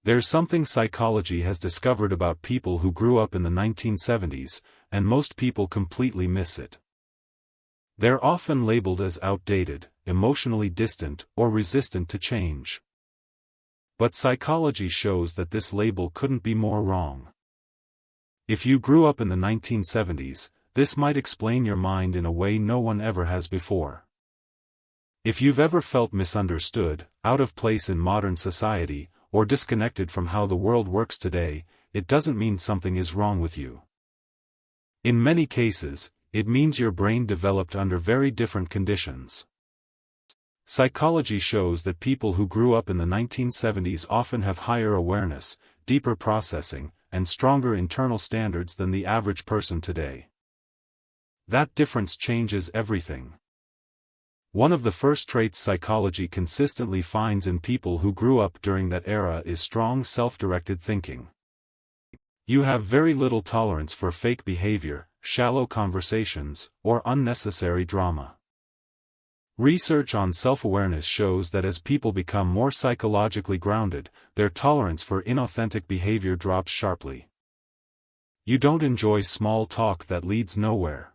There's something psychology has discovered about people who grew up in the 1970s, and most people completely miss it. They're often labeled as outdated, emotionally distant, or resistant to change. But psychology shows that this label couldn't be more wrong. If you grew up in the 1970s, this might explain your mind in a way no one ever has before. If you've ever felt misunderstood, out of place in modern society, or disconnected from how the world works today, it doesn't mean something is wrong with you. In many cases, it means your brain developed under very different conditions. Psychology shows that people who grew up in the 1970s often have higher awareness, deeper processing, and stronger internal standards than the average person today. That difference changes everything. One of the first traits psychology consistently finds in people who grew up during that era is strong self-directed thinking. You have very little tolerance for fake behavior, shallow conversations, or unnecessary drama. Research on self-awareness shows that as people become more psychologically grounded, their tolerance for inauthentic behavior drops sharply. You don't enjoy small talk that leads nowhere.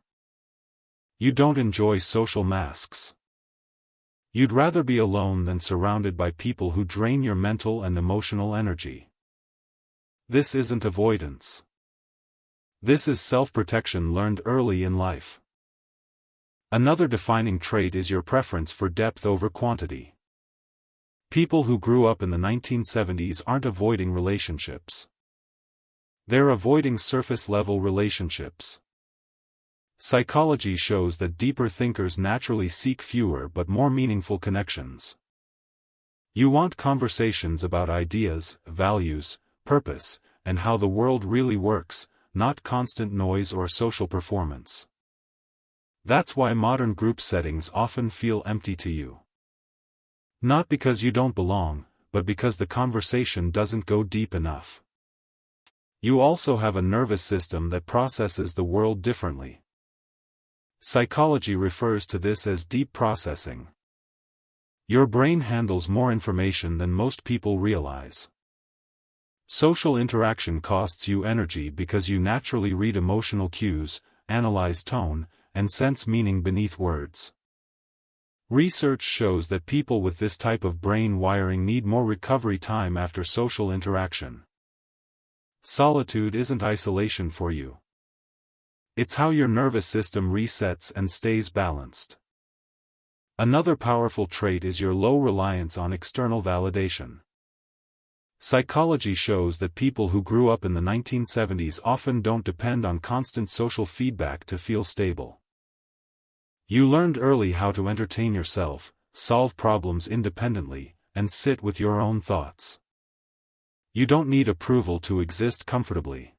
You don't enjoy social masks. You'd rather be alone than surrounded by people who drain your mental and emotional energy. This isn't avoidance. This is self-protection learned early in life. Another defining trait is your preference for depth over quantity. People who grew up in the 1970s aren't avoiding relationships. They're avoiding surface-level relationships. Psychology shows that deeper thinkers naturally seek fewer but more meaningful connections. You want conversations about ideas, values, purpose, and how the world really works, not constant noise or social performance. That's why modern group settings often feel empty to you. Not because you don't belong, but because the conversation doesn't go deep enough. You also have a nervous system that processes the world differently. Psychology refers to this as deep processing. Your brain handles more information than most people realize. Social interaction costs you energy because you naturally read emotional cues, analyze tone, and sense meaning beneath words. Research shows that people with this type of brain wiring need more recovery time after social interaction. Solitude isn't isolation for you. It's how your nervous system resets and stays balanced. Another powerful trait is your low reliance on external validation. Psychology shows that people who grew up in the 1970s often don't depend on constant social feedback to feel stable. You learned early how to entertain yourself, solve problems independently, and sit with your own thoughts. You don't need approval to exist comfortably.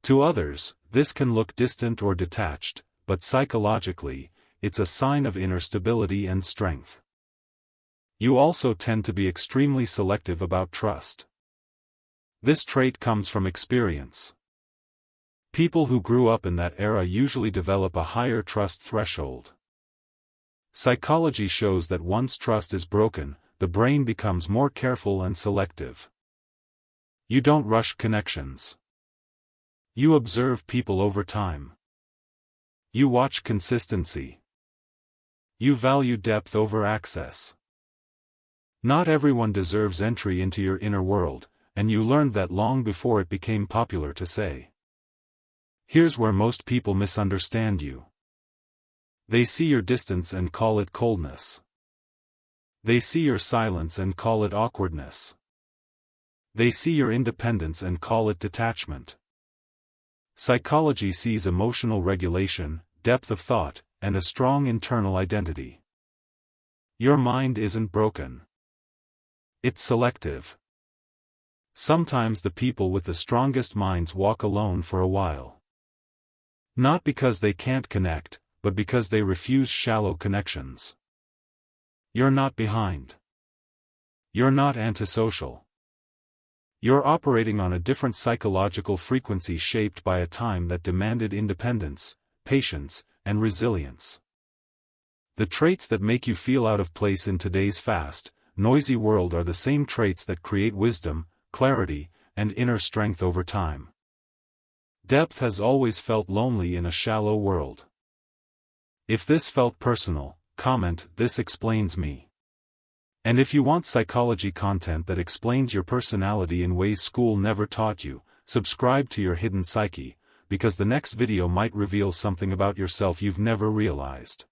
To others, this can look distant or detached, but psychologically, it's a sign of inner stability and strength. You also tend to be extremely selective about trust. This trait comes from experience. People who grew up in that era usually develop a higher trust threshold. Psychology shows that once trust is broken, the brain becomes more careful and selective. You don't rush connections. You observe people over time. You watch consistency. You value depth over access. Not everyone deserves entry into your inner world, and you learned that long before it became popular to say. Here's where most people misunderstand you. They see your distance and call it coldness. They see your silence and call it awkwardness. They see your independence and call it detachment. Psychology sees emotional regulation, depth of thought, and a strong internal identity. Your mind isn't broken. It's selective. Sometimes the people with the strongest minds walk alone for a while. Not because they can't connect, but because they refuse shallow connections. You're not behind. You're not antisocial. You're operating on a different psychological frequency shaped by a time that demanded independence, patience, and resilience. The traits that make you feel out of place in today's fast, noisy world are the same traits that create wisdom, clarity, and inner strength over time. Depth has always felt lonely in a shallow world. If this felt personal, comment, "This explains me." And if you want psychology content that explains your personality in ways school never taught you, subscribe to your hidden psyche, because the next video might reveal something about yourself you've never realized.